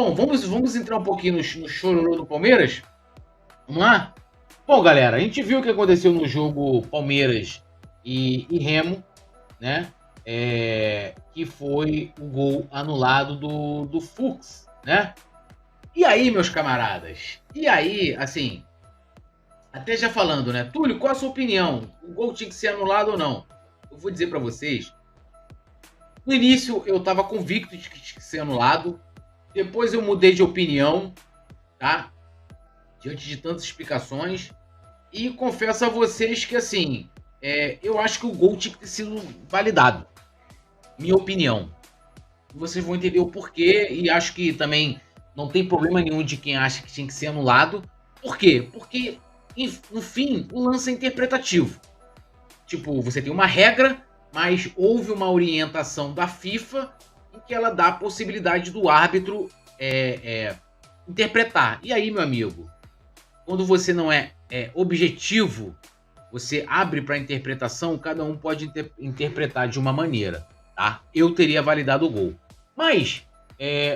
Bom, vamos entrar um pouquinho no chororô do Palmeiras? Vamos lá? Bom, galera, a gente viu o que aconteceu no jogo Palmeiras e Remo, né? Que foi o gol anulado do Fux, né? E aí, meus camaradas? E aí, assim, até já falando, né? Túlio, qual a sua opinião? O gol tinha que ser anulado ou não? Eu vou dizer para vocês. No início, eu estava convicto de que tinha que ser anulado. Depois eu mudei de opinião, tá? Diante de tantas explicações. E confesso a vocês que, assim, eu acho que o gol tinha que ter sido validado. Minha opinião. Vocês vão entender o porquê e acho que também não tem problema nenhum de quem acha que tinha que ser anulado. Por quê? Porque, no fim, o lance é interpretativo. Tipo, você tem uma regra, mas houve uma orientação da FIFA em que ela dá a possibilidade do árbitro interpretar. E aí, meu amigo, quando você não é objetivo, você abre para interpretação, cada um pode interpretar de uma maneira, tá? Eu teria validado o gol. Mas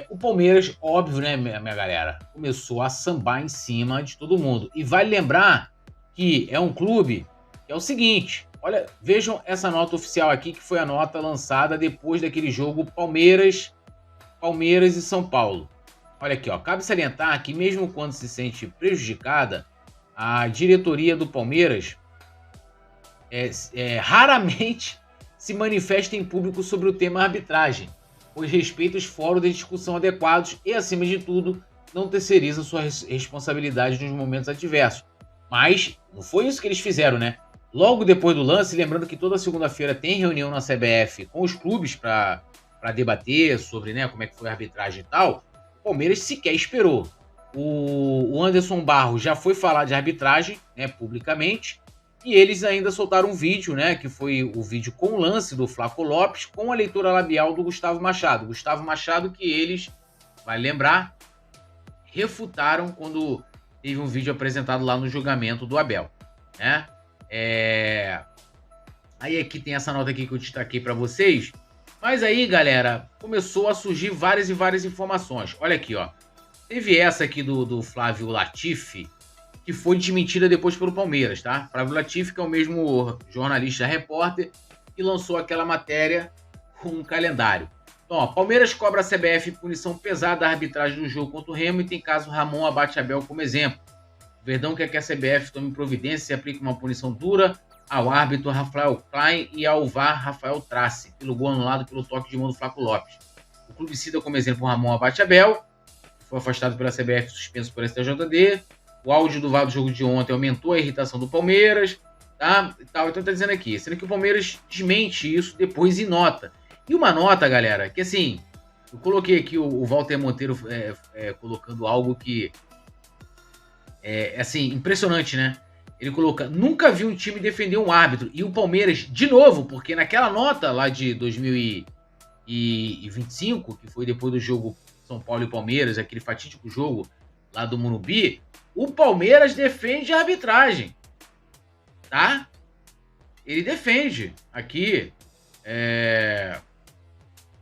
o Palmeiras, óbvio, né, minha galera, começou a sambar em cima de todo mundo. E vale lembrar que é um clube que é o seguinte, olha, vejam essa nota oficial aqui, que foi a nota lançada depois daquele jogo Palmeiras e São Paulo. Olha aqui, ó, cabe salientar que mesmo quando se sente prejudicada, a diretoria do Palmeiras raramente se manifesta em público sobre o tema arbitragem, pois respeita os fóruns de discussão adequados e, acima de tudo, não terceiriza sua responsabilidade nos momentos adversos. Mas não foi isso que eles fizeram, né? Logo depois do lance, lembrando que toda segunda-feira tem reunião na CBF com os clubes para debater sobre, né, como é que foi a arbitragem e tal, o Palmeiras sequer esperou. O Anderson Barros já foi falar de arbitragem, né, publicamente, e eles ainda soltaram um vídeo, né, que foi o vídeo com o lance do Flaco Lopes com a leitura labial do Gustavo Machado. Gustavo Machado que eles, vai lembrar, refutaram quando teve um vídeo apresentado lá no julgamento do Abel, né? Aí aqui tem essa nota aqui que eu destaquei para vocês. Mas aí, galera, começou a surgir várias e várias informações. Olha aqui, ó. Teve essa aqui do Flávio Latifi, que foi desmentida depois pelo Palmeiras, tá? Flávio Latifi, que é o mesmo jornalista repórter que lançou aquela matéria com um calendário. Então, ó, Palmeiras cobra a CBF punição pesada da arbitragem do jogo contra o Remo e tem caso Ramon Abate Abel como exemplo. O Verdão quer que a CBF tome providência e aplique uma punição dura ao árbitro Rafael Klein e ao VAR Rafael Trace, pelo gol anulado pelo toque de mão do Flaco Lopes. O clube cita como exemplo Ramon Abate Abel, que foi afastado pela CBF e suspenso por STJD. O áudio do VAR do jogo de ontem aumentou a irritação do Palmeiras, tá? Então tá dizendo aqui, sendo que o Palmeiras desmente isso depois em nota. E uma nota, galera, que assim, eu coloquei aqui o Walter Monteiro colocando algo que assim, impressionante, né? Ele coloca, nunca vi um time defender um árbitro. E o Palmeiras, de novo, porque naquela nota lá de 2025, que foi depois do jogo São Paulo e Palmeiras, aquele fatídico jogo lá do Morumbi, o Palmeiras defende a arbitragem, tá? Ele defende. Aqui,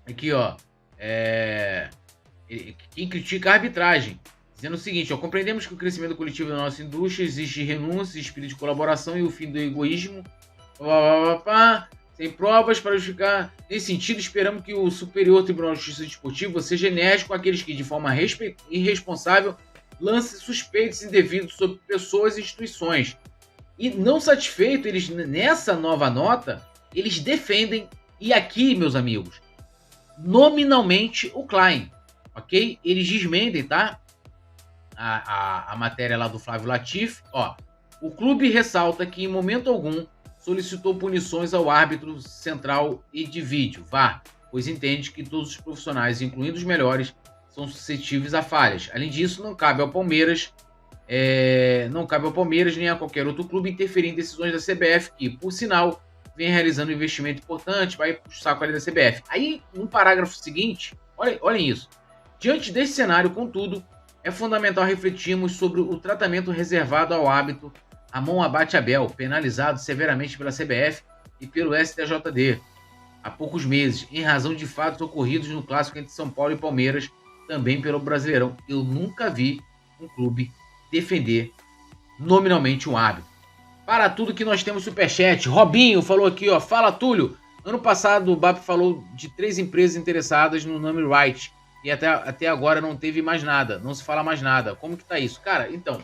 aqui, ó, quem critica a arbitragem, dizendo o seguinte, ó, compreendemos que o crescimento coletivo da nossa indústria exige renúncia, espírito de colaboração e o fim do egoísmo, sem provas para justificar. Nesse sentido, esperamos que o Superior Tribunal de Justiça Desportiva seja enérgico com aqueles que, de forma irresponsável, lance suspeitos indevidos sobre pessoas e instituições. E não satisfeito, eles, nessa nova nota, eles defendem, e aqui, meus amigos, nominalmente o Klein, ok? Eles desmentem, tá? A matéria lá do Flávio Latifi, ó. O clube ressalta que em momento algum solicitou punições ao árbitro central e de vídeo, VAR, pois entende que todos os profissionais, incluindo os melhores, são suscetíveis a falhas. Além disso, não cabe ao Palmeiras nem a qualquer outro clube interferir em decisões da CBF, que, por sinal, vem realizando um investimento importante, vai puxar o saco ali da CBF. Aí, no parágrafo seguinte, olhem isso. Diante desse cenário, contudo, é fundamental refletirmos sobre o tratamento reservado ao árbitro Ramon Abate Abel, penalizado severamente pela CBF e pelo STJD há poucos meses, em razão de fatos ocorridos no clássico entre São Paulo e Palmeiras, também pelo Brasileirão. Eu nunca vi um clube defender nominalmente um árbitro. Para tudo que nós temos superchat. Robinho falou aqui, ó. Fala, Túlio. Ano passado o BAP falou de 3 empresas interessadas no nome right. E até agora não teve mais nada. Não se fala mais nada. Como que tá isso? Cara, então,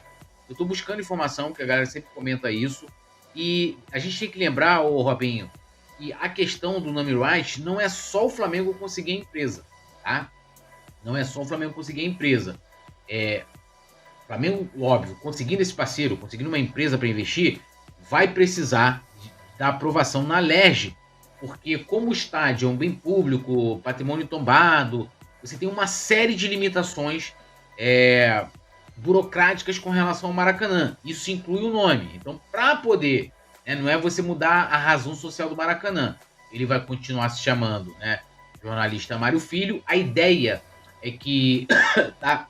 eu tô buscando informação, que a galera sempre comenta isso. E a gente tem que lembrar, ô Robinho, que a questão do nome right não é só o Flamengo conseguir a empresa, tá? Não é só o Flamengo conseguir a empresa. O Flamengo, óbvio, conseguindo esse parceiro, conseguindo uma empresa para investir, vai precisar da aprovação na LERJ, porque como o estádio é um bem público, patrimônio tombado, você tem uma série de limitações burocráticas com relação ao Maracanã. Isso inclui o nome. Então, para poder, né, não é você mudar a razão social do Maracanã. Ele vai continuar se chamando, né, jornalista Mário Filho. A ideia é que, tá,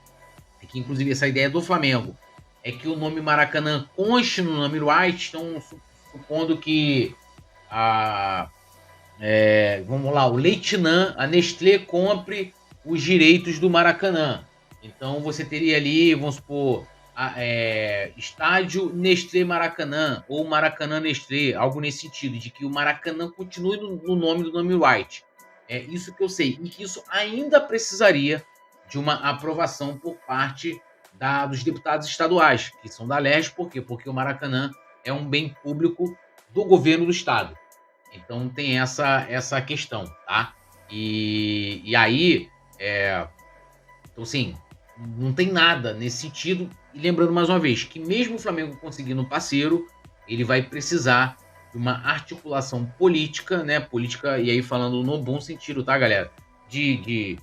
que inclusive essa ideia é do Flamengo, é que o nome Maracanã conste no nome right. Então, supondo que vamos lá, o Leitinã, a Nestlé compre os direitos do Maracanã. Então você teria ali, vamos supor, estádio Nestlé Maracanã, ou Maracanã Nestlé, algo nesse sentido, de que o Maracanã continue no nome do nome right. É isso que eu sei. E que isso ainda precisaria de uma aprovação por parte dos deputados estaduais, que são da LERJ. Por quê? Porque o Maracanã é um bem público do governo do estado. Então tem essa questão, tá? E aí, então assim, não tem nada nesse sentido. E lembrando mais uma vez que mesmo o Flamengo conseguindo um parceiro, ele vai precisar de uma articulação política, né? Política, e aí falando no bom sentido, tá, galera? De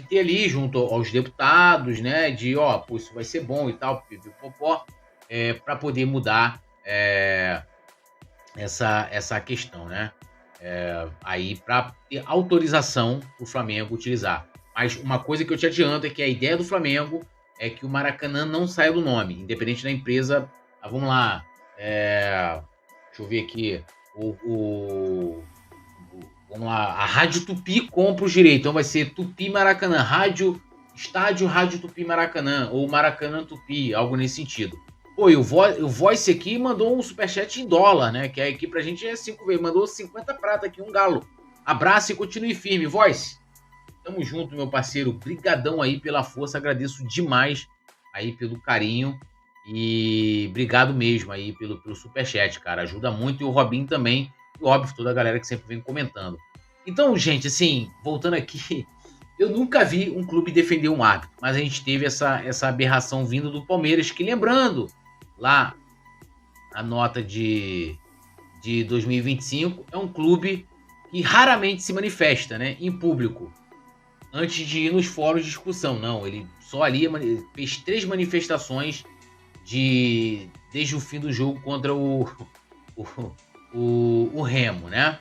ter ali junto aos deputados, né? Pô, isso vai ser bom e tal, pipipopó, para poder mudar essa questão, né? Aí para ter autorização para o Flamengo utilizar. Mas uma coisa que eu te adianto é que a ideia do Flamengo é que o Maracanã não saia do nome, independente da empresa. Vamos lá, deixa eu ver aqui, vamos lá, a Rádio Tupi compra os direitos, então vai ser Tupi Maracanã, Estádio Rádio Tupi Maracanã, ou Maracanã Tupi, algo nesse sentido. Pô, e o Voice aqui mandou um superchat em dólar, né? Que aqui pra gente é 5 vezes. Mandou 50 prata aqui, um galo. Abraço e continue firme, Voice. Tamo junto, meu parceiro. Brigadão aí pela força. Agradeço demais aí pelo carinho. E obrigado mesmo aí pelo superchat, cara. Ajuda muito. E o Robin também. E óbvio, toda a galera que sempre vem comentando. Então, gente, assim, voltando aqui... Eu nunca vi um clube defender um árbitro. Mas a gente teve essa aberração vindo do Palmeiras, que lembrando... Lá, a nota de 2025 é um clube que raramente se manifesta, né, em público, antes de ir nos fóruns de discussão. Não, ele só ali fez 3 manifestações desde o fim do jogo contra o Remo, né?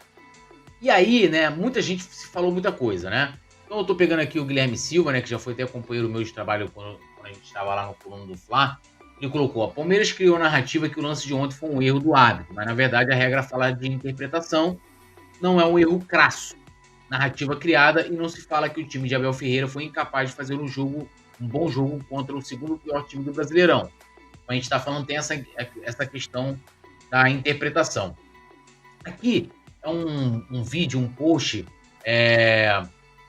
E aí, né, muita gente falou muita coisa, né? Então eu tô pegando aqui o Guilherme Silva, né, que já foi até companheiro meu de trabalho quando a gente estava lá no coluna do Fla. Ele colocou: a Palmeiras criou a narrativa que o lance de ontem foi um erro do árbitro, mas na verdade a regra fala de interpretação, não é um erro crasso. Narrativa criada, e não se fala que o time de Abel Ferreira foi incapaz de fazer um bom jogo contra o segundo pior time do Brasileirão. Então, a gente está falando, tem essa questão da interpretação. Aqui é um vídeo, um post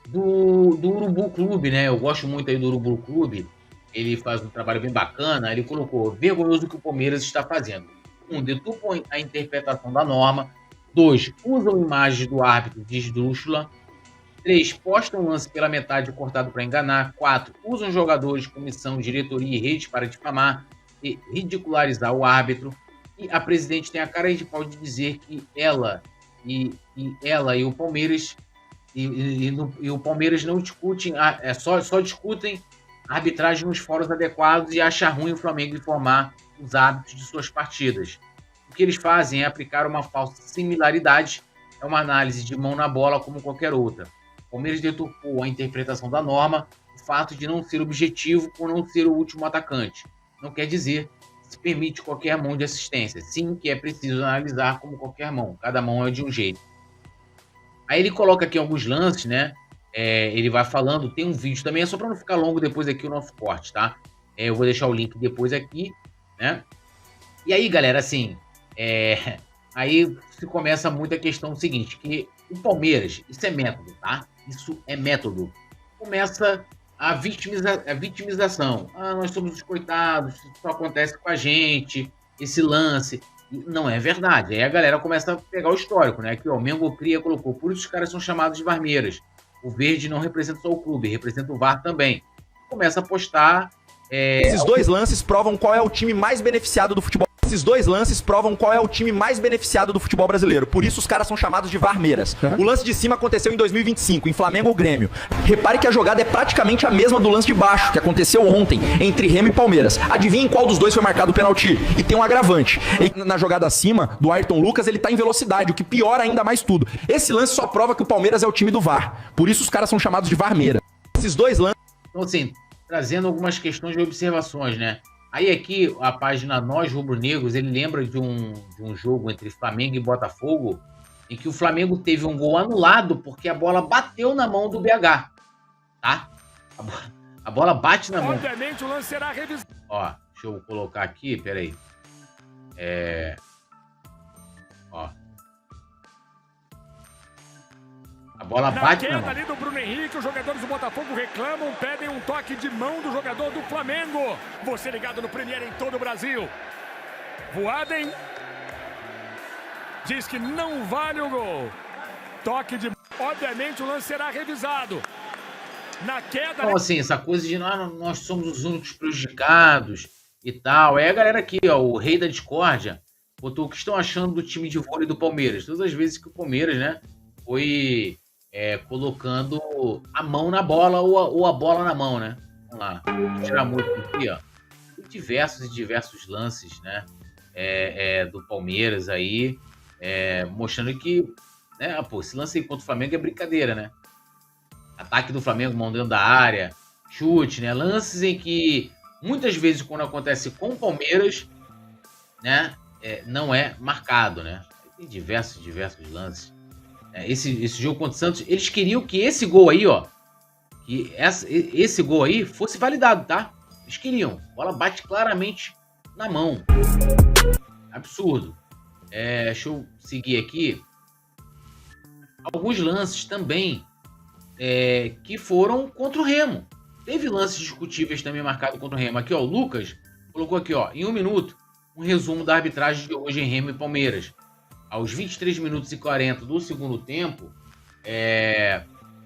do Urubu Clube, né? Eu gosto muito aí do Urubu Clube. Ele faz um trabalho bem bacana. Ele colocou: vergonhoso o que o Palmeiras está fazendo. 1. Detupam a interpretação da norma. 2. Usam imagens do árbitro de esdrúxula. 3. Postam lance pela metade cortado para enganar. 4. Usam jogadores, comissão, diretoria e redes para difamar e ridicularizar o árbitro. E a presidente tem a cara de pau de dizer que ela e o Palmeiras e o Palmeiras não discutem, só discutem a arbitragem nos fóruns adequados e acha ruim o Flamengo informar os árbitros de suas partidas. O que eles fazem é aplicar uma falsa similaridade, é uma análise de mão na bola como qualquer outra. O Palmeiras deturpou a interpretação da norma, o fato de não ser objetivo por não ser o último atacante. Não quer dizer que se permite qualquer mão de assistência. Sim, que é preciso analisar como qualquer mão. Cada mão é de um jeito. Aí ele coloca aqui alguns lances, né? ele vai falando, tem um vídeo também, é só para não ficar longo depois aqui o nosso corte, tá? Eu vou deixar o link depois aqui, né? E aí, galera, assim, aí se começa muito a questão seguinte, que o Palmeiras, isso é método, tá? Isso é método. Começa a vitimização. Nós somos os coitados, isso só acontece com a gente, esse lance. Não é verdade. Aí a galera começa a pegar o histórico, né? Aqui, ó, o Mengo Cria colocou, por isso os caras são chamados de varmeiras. O verde não representa só o clube, representa o VAR também. Começa a postar... Esses dois lances provam qual é o time mais beneficiado do futebol. Esses dois lances provam qual é o time mais beneficiado do futebol brasileiro. Por isso os caras são chamados de varmeiras. O lance de cima aconteceu em 2025, em Flamengo ou Grêmio. Repare que a jogada é praticamente a mesma do lance de baixo, que aconteceu ontem, entre Remo e Palmeiras. Adivinhem qual dos dois foi marcado o pênalti. E tem um agravante. Na jogada acima, do Ayrton Lucas, ele tá em velocidade, o que piora ainda mais tudo. Esse lance só prova que o Palmeiras é o time do VAR. Por isso os caras são chamados de varmeira. Esses dois lances... Então, assim, trazendo algumas questões de observações, né? Aí aqui, a página Nós Rubro-Negros, ele lembra de um jogo entre Flamengo e Botafogo, em que o Flamengo teve um gol anulado porque a bola bateu na mão do BH, tá? A bola bate na mão. Obviamente o lance será revisado. Ó, deixa eu colocar aqui, peraí. Ó. A bola bate na mão. Ali do Bruno Henrique, os jogadores do Botafogo reclamam, pedem um toque de mão do jogador do Flamengo. Você ligado no Premier em todo o Brasil. Voaden diz que não vale o gol. Toque de... Obviamente o lance será revisado. Na queda... Então, assim, essa coisa de nós somos os únicos prejudicados e tal. Aí a galera aqui, ó, o Rei da Discórdia, botou o que estão achando do time de vôlei do Palmeiras. Todas as vezes que o Palmeiras, né, foi... colocando a mão na bola ou a bola na mão, né? Vamos lá, vou tirar muito aqui, ó. Tem diversos lances, né? Do Palmeiras aí, mostrando que, né? Pô, esse lance aí contra o Flamengo é brincadeira, né? Ataque do Flamengo, mão dentro da área, chute, né? Lances em que muitas vezes quando acontece com o Palmeiras, né? Não é marcado, né? Tem diversos lances. Esse jogo contra o Santos, eles queriam que esse gol aí, ó, que esse gol aí fosse validado, tá? Eles queriam. A bola bate claramente na mão. Absurdo. Deixa eu seguir aqui. Alguns lances também que foram contra o Remo. Teve lances discutíveis também marcados contra o Remo. Aqui, ó, o Lucas colocou aqui, ó, em 1 minuto, um resumo da arbitragem de hoje em Remo e Palmeiras. Aos 23 minutos e 40 do segundo tempo,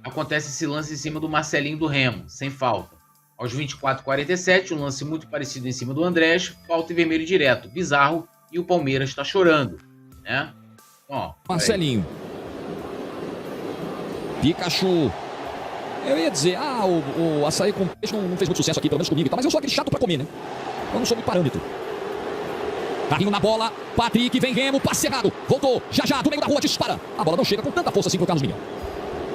acontece esse lance em cima do Marcelinho do Remo, sem falta. Aos 24 e 47, um lance muito parecido em cima do Andrés, falta e vermelho direto. Bizarro, e o Palmeiras está chorando, né? Ó, Marcelinho. Pikachu. Eu ia dizer, o açaí com peixe não fez muito sucesso aqui, pelo menos comigo e tal, mas eu sou aquele chato pra comer, né? Eu não sou muito parâmetro. Carrinho na bola, Patrick, vem Remo, passe errado, voltou, já, do meio da rua, dispara. A bola não chega com tanta força assim pro Carlos Miguel.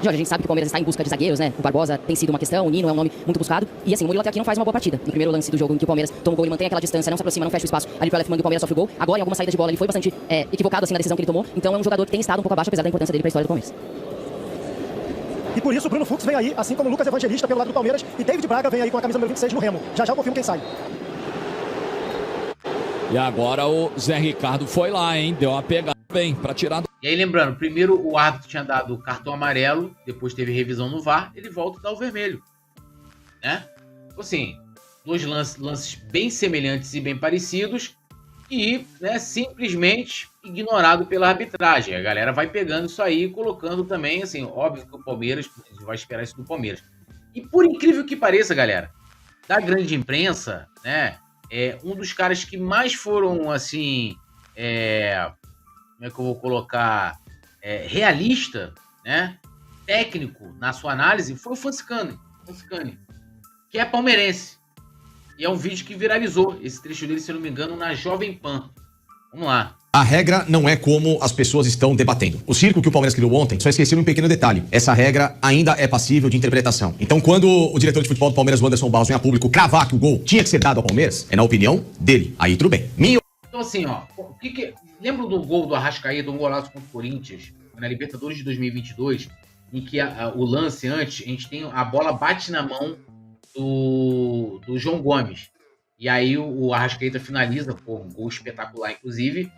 Jorge, a gente sabe que o Palmeiras está em busca de zagueiros, né? O Barbosa tem sido uma questão, o Nino é um nome muito buscado. E assim, o Murilo até aqui não faz uma boa partida. No primeiro lance do jogo em que o Palmeiras toma o gol e mantém aquela distância, não se aproxima, não fecha o espaço. Ali pro Aleph Manga, o Palmeiras sofre o gol. Agora, em algumas saídas de bola, ele foi bastante equivocado assim na decisão que ele tomou. Então é um jogador que tem estado um pouco abaixo, apesar da importância dele para a história do Palmeiras. E por isso o Bruno Fux vem aí, assim como o Lucas Evangelista pelo lado do Palmeiras. E David Braga vem aí com a camisa número 26 no Remo. Já eu confirmo quem sai. E agora o Zé Ricardo foi lá, hein? Deu uma pegada bem pra tirar do... E aí, lembrando, primeiro o árbitro tinha dado o cartão amarelo, depois teve revisão no VAR, ele volta e dá o vermelho, né? Assim, dois lances bem semelhantes e bem parecidos e, né, simplesmente ignorado pela arbitragem. A galera vai pegando isso aí e colocando também, assim, óbvio que o Palmeiras, a gente vai esperar isso do Palmeiras. E por incrível que pareça, galera, da grande imprensa, né, um dos caras que mais foram, assim, como é que eu vou colocar, realista, né, técnico na sua análise, foi o Fancicani, que é palmeirense. E é um vídeo que viralizou, esse trecho dele, se eu não me engano, na Jovem Pan. Vamos lá. A regra não é como as pessoas estão debatendo. O circo que o Palmeiras criou ontem só esqueceu um pequeno detalhe. Essa regra ainda é passível de interpretação. Então, quando o diretor de futebol do Palmeiras, o Anderson Barros, vem a público cravar que o gol tinha que ser dado ao Palmeiras, é na opinião dele. Aí tudo bem. Então, assim, ó, lembra do gol do Arrascaeta, um golaço contra o Corinthians, na Libertadores de 2022, em que o lance antes, a gente tem a bola bate na mão do João Gomes. E aí o Arrascaeta finaliza, pô, um gol espetacular, inclusive.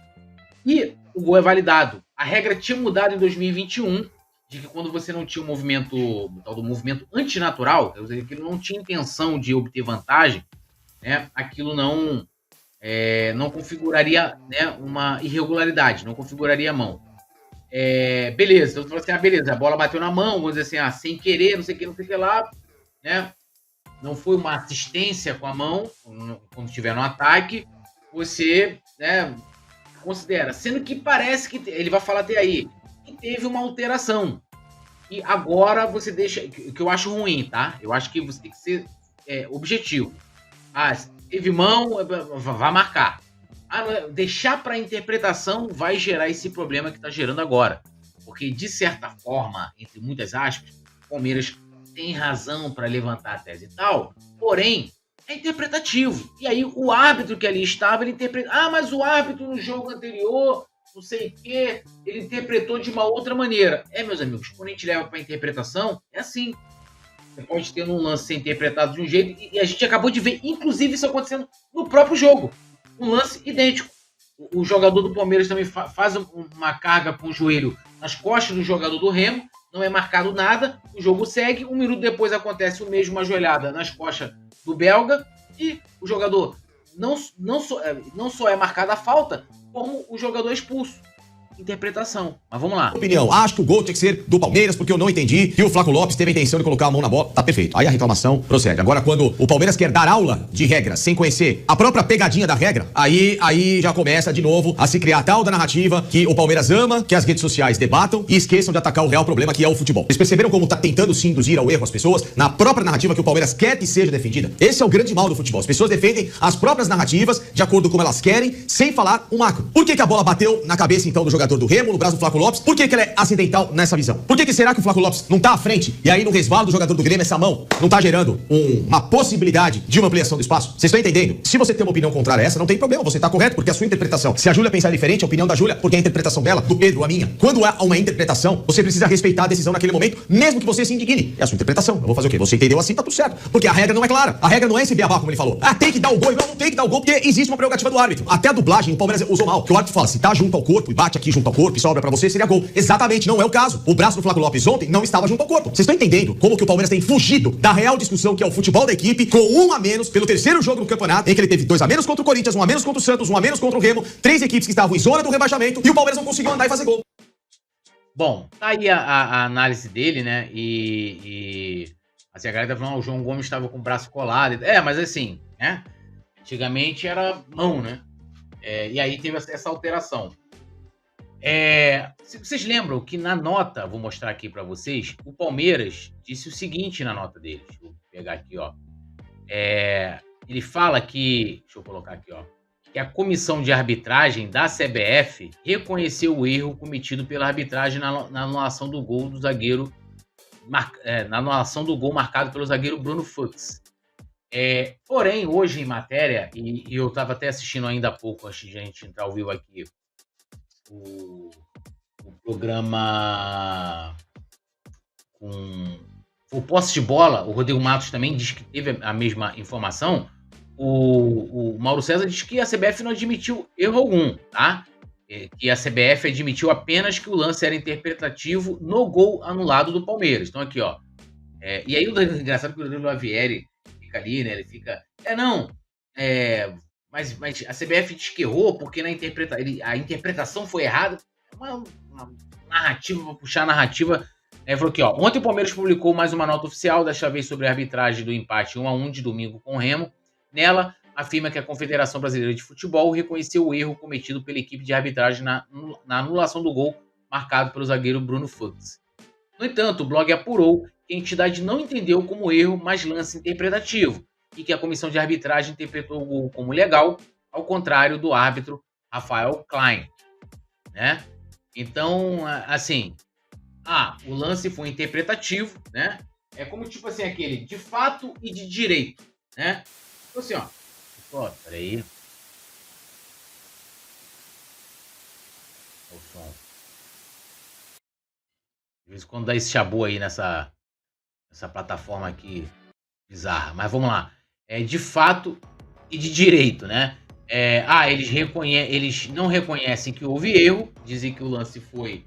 E o gol é validado. A regra tinha mudado em 2021, de que quando você não tinha um movimento, o tal do movimento antinatural, quer dizer, que não tinha intenção de obter vantagem, né, aquilo não configuraria, né, uma irregularidade, não configuraria a mão. Beleza, então você falou assim, beleza, a bola bateu na mão, vamos dizer assim, sem querer, não sei o que lá, né, não foi uma assistência com a mão, quando estiver no ataque, você, né, considera, sendo que parece que, ele vai falar até aí, que teve uma alteração, e agora você deixa, o que eu acho ruim, tá? Eu acho que você tem que ser objetivo. Teve mão, vai marcar. Deixar para interpretação vai gerar esse problema que está gerando agora. Porque, de certa forma, entre muitas aspas, o Palmeiras tem razão para levantar a tese e tal, porém, é interpretativo. E aí, o árbitro que ali estava, ele interpreta. Mas o árbitro no jogo anterior, não sei o quê, ele interpretou de uma outra maneira. Meus amigos, quando a gente leva para interpretação, é assim. Você pode ter um lance ser interpretado de um jeito, e a gente acabou de ver, inclusive, isso acontecendo no próprio jogo. Um lance idêntico. O jogador do Palmeiras também faz uma carga com o joelho nas costas do jogador do Remo, não é marcado nada, o jogo segue, 1 minuto depois acontece o mesmo, uma joelhada nas costas do belga, e o jogador não só é marcada a falta, como o jogador é expulso. Interpretação. Mas vamos lá. Opinião, acho que o gol tinha que ser do Palmeiras, porque eu não entendi que o Flávio Lopes teve a intenção de colocar a mão na bola. Tá perfeito. Aí a reclamação procede. Agora, quando o Palmeiras quer dar aula de regra sem conhecer a própria pegadinha da regra, aí já começa de novo a se criar tal da narrativa que o Palmeiras ama, que as redes sociais debatam e esqueçam de atacar o real problema que é o futebol. Vocês perceberam como tá tentando se induzir ao erro as pessoas na própria narrativa que o Palmeiras quer que seja defendida? Esse é o grande mal do futebol. As pessoas defendem as próprias narrativas de acordo com como elas querem, sem falar o macro. Por que a bola bateu na cabeça, então, do jogador do Remo, no braço do Flávio Lopes? Por que ela é acidental nessa visão? Por que será que o Flávio Lopes não tá à frente? E aí, no resvalo do jogador do Grêmio, essa mão não tá gerando uma possibilidade de uma ampliação do espaço? Vocês estão entendendo? Se você tem uma opinião contrária a essa, não tem problema, você tá correto, porque é a sua interpretação. Se a Júlia pensar diferente, a opinião da Júlia, porque é a interpretação dela, do Pedro, a minha. Quando há uma interpretação, você precisa respeitar a decisão naquele momento, mesmo que você se indigne. É a sua interpretação. Eu vou fazer o quê? Você entendeu assim, tá tudo certo. Porque a regra não é clara. A regra não é esse beabá, como ele falou. Tem que dar o gol. Não tem que dar o gol, porque existe uma prerrogativa do árbitro. Até a dublagem, o Palmeiras usou mal. Que o árbitro fala, se tá junto ao corpo e bate aqui junto ao corpo e sobra pra você, seria gol. Exatamente, não é o caso. O braço do Flávio Lopes ontem não estava junto ao corpo. Vocês estão entendendo como que o Palmeiras tem fugido da real discussão que é o futebol da equipe, com 1 a menos pelo terceiro jogo do campeonato, em que ele teve 2 a menos contra o Corinthians, 1 a menos contra o Santos, 1 a menos contra o Remo, 3 equipes que estavam em zona do rebaixamento, e o Palmeiras não conseguiu andar e fazer gol. Bom, tá aí a análise dele, né? Assim, a galera tá falando, o João Gomes estava com o braço colado. Mas assim, né? Antigamente era mão, né? E aí teve essa alteração. Se vocês lembram que na nota, vou mostrar aqui para vocês, o Palmeiras disse o seguinte na nota dele. Deixa eu pegar aqui, ó. Ele fala que, deixa eu colocar aqui, ó, que a comissão de arbitragem da CBF reconheceu o erro cometido pela arbitragem na anulação do gol do zagueiro, na anulação do gol marcado pelo zagueiro Bruno Fux. Porém, hoje em matéria, e eu estava até assistindo ainda há pouco, antes de a gente entrar ao vivo aqui, o programa com o posse de bola, o Rodrigo Matos também diz que teve a mesma informação. O Mauro César diz que a CBF não admitiu erro algum, tá? Que a CBF admitiu apenas que o lance era interpretativo no gol anulado do Palmeiras. Então aqui, ó. E aí o engraçado que o Rodrigo Lavieri fica ali, né? Ele fica... Mas a CBF diz que errou porque a interpretação foi errada. Uma narrativa, vou puxar a narrativa. Falou aqui, ó. Ontem o Palmeiras publicou mais uma nota oficial, desta vez sobre a arbitragem do empate 1-1 de domingo com o Remo. Nela, afirma que a Confederação Brasileira de Futebol reconheceu o erro cometido pela equipe de arbitragem na anulação do gol marcado pelo zagueiro Bruno Fux. No entanto, o blog apurou que a entidade não entendeu como erro, mas lance interpretativo, e que a comissão de arbitragem interpretou o gol como legal, ao contrário do árbitro Rafael Klein, né? Então, assim, o lance foi interpretativo, né? É como, tipo assim, aquele de fato e de direito, né? Então, assim, ó, peraí. O som. De vez em quando dá esse chabu aí nessa plataforma aqui bizarra. Mas vamos lá. De fato e de direito, né? Eles não reconhecem que houve erro, dizem que o lance foi...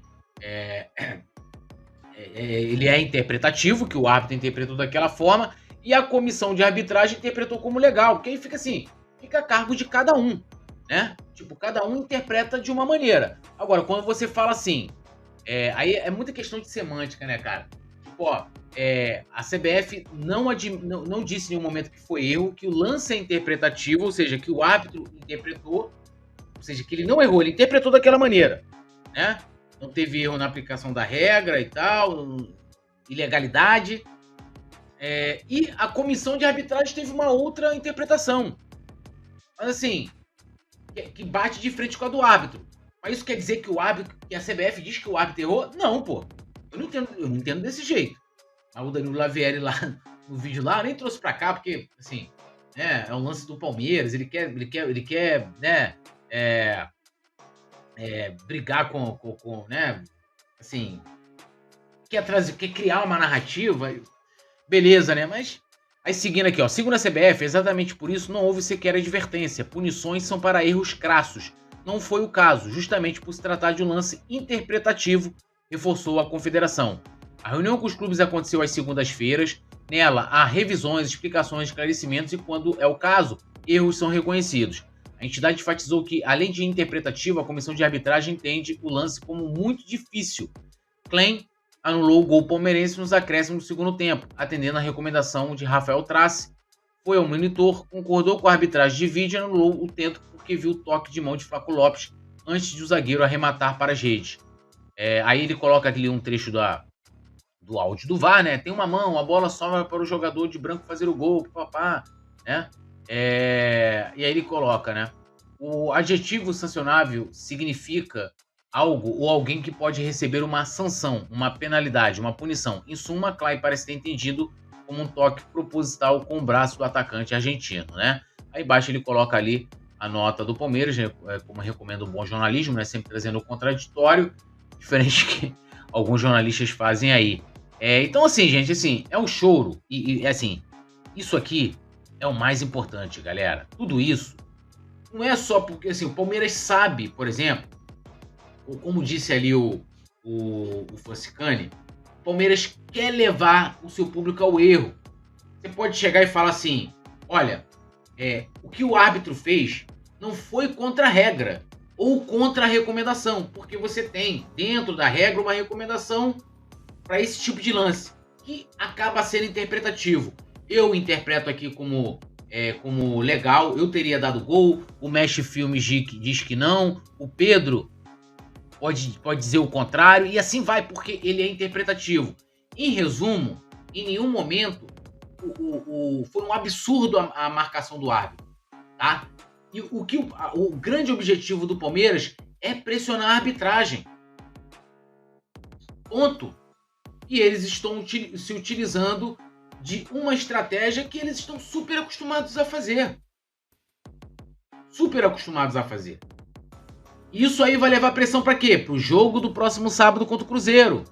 ele é interpretativo, que o árbitro interpretou daquela forma, e a comissão de arbitragem interpretou como legal, porque aí fica assim, fica a cargo de cada um, né? Tipo, cada um interpreta de uma maneira. Agora, quando você fala assim, aí é muita questão de semântica, né, cara? Tipo, ó, a CBF não disse em nenhum momento que foi erro, que o lance é interpretativo, ou seja, que o árbitro interpretou, ou seja, que ele não errou, ele interpretou daquela maneira, né? Não teve erro na aplicação da regra e tal, ilegalidade. E a comissão de arbitragem teve uma outra interpretação. Mas assim, que bate de frente com a do árbitro. Mas isso quer dizer que que a CBF diz que o árbitro errou? Não, pô. Eu não entendo desse jeito. Mas o Danilo Lavieri lá no vídeo lá, eu nem trouxe pra cá, porque, assim, é um lance do Palmeiras, ele quer né, brigar com, né, assim, quer criar uma narrativa, beleza, né, mas, aí seguindo aqui, ó, segundo a CBF, exatamente por isso não houve sequer advertência, punições são para erros crassos, não foi o caso, justamente por se tratar de um lance interpretativo, reforçou a confederação. A reunião com os clubes aconteceu às segundas-feiras, nela há revisões, explicações, esclarecimentos e quando é o caso, erros são reconhecidos. A entidade enfatizou que, além de interpretativa, a comissão de arbitragem entende o lance como muito difícil. Klein anulou o gol palmeirense nos acréscimos do segundo tempo, atendendo a recomendação de Rafael Trace. Foi ao monitor, concordou com a arbitragem de vídeo e anulou o tento porque viu o toque de mão de Flaco Lopes antes de o zagueiro arrematar para as redes. Aí ele coloca aqui um trecho do áudio do VAR, né? Tem uma mão, a bola sobra para o jogador de branco fazer o gol, papá, né? E aí ele coloca, né? O adjetivo sancionável significa algo ou alguém que pode receber uma sanção, uma penalidade, uma punição. Em suma, Clay parece ter entendido como um toque proposital com o braço do atacante argentino, né? Aí embaixo ele coloca ali a nota do Palmeiras, como recomenda o bom jornalismo, né? Sempre trazendo o contraditório, diferente que alguns jornalistas fazem aí. Então, assim, gente, assim, é um choro. E assim, isso aqui é o mais importante, galera. Tudo isso não é só porque, assim, o Palmeiras sabe, por exemplo, como disse ali o Fassicani, o Palmeiras quer levar o seu público ao erro. Você pode chegar e falar assim, olha, o que o árbitro fez não foi contra a regra ou contra a recomendação, porque você tem dentro da regra uma recomendação para esse tipo de lance, que acaba sendo interpretativo. Eu interpreto aqui como legal, eu teria dado gol, o Mesh Filmes diz que não, o Pedro pode dizer o contrário, e assim vai, porque ele é interpretativo. Em resumo, em nenhum momento foi um absurdo a marcação do árbitro, tá? E o grande objetivo do Palmeiras é pressionar a arbitragem. Ponto. E eles estão se utilizando de uma estratégia que eles estão super acostumados a fazer. Super acostumados a fazer. Isso aí vai levar pressão para quê? Para o jogo do próximo sábado contra o Cruzeiro.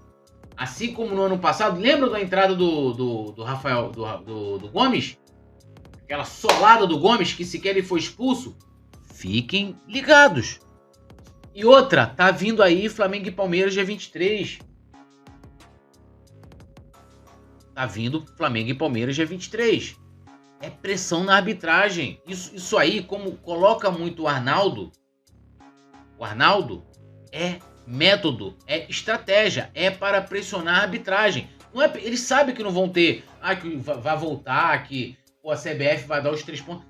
Assim como no ano passado, lembra da entrada do Rafael, do Gomes? Aquela solada do Gomes que sequer ele foi expulso? Fiquem ligados. E outra, tá vindo aí Flamengo e Palmeiras dia 23. Tá vindo Flamengo e Palmeiras dia 23. É pressão na arbitragem. Isso aí, como coloca muito o Arnaldo é método, é estratégia, é para pressionar a arbitragem. Não é, eles sabem que não vão ter, que vai voltar, que a CBF vai dar os 3 pontos.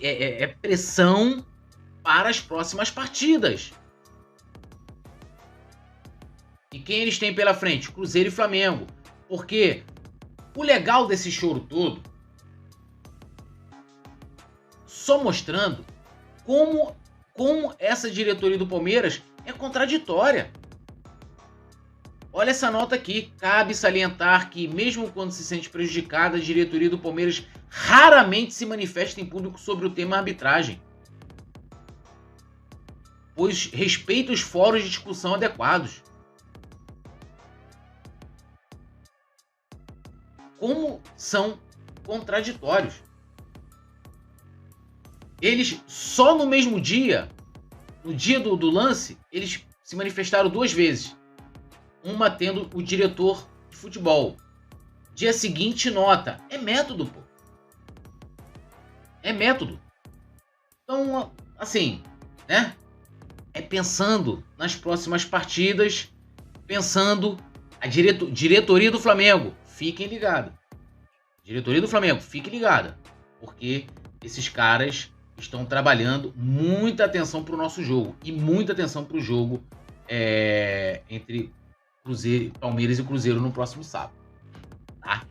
É pressão para as próximas partidas. E quem eles têm pela frente? Cruzeiro e Flamengo. Porque o legal desse choro todo, só mostrando como essa diretoria do Palmeiras é contraditória. Olha essa nota aqui. Cabe salientar que, mesmo quando se sente prejudicada, a diretoria do Palmeiras raramente se manifesta em público sobre o tema arbitragem, pois respeita os fóruns de discussão adequados. como são contraditórios. Eles, só no mesmo dia, no dia do lance, eles se manifestaram 2 vezes. Uma tendo o diretor de futebol. Dia seguinte, nota. É método, pô. É método. Então, assim, né? É pensando nas próximas partidas, pensando a diretoria do Flamengo. Fiquem ligados. Diretoria do Flamengo, fique ligada. Porque esses caras estão trabalhando muita atenção para o nosso jogo. E muita atenção para o jogo entre Palmeiras e Cruzeiro no próximo sábado. Tá?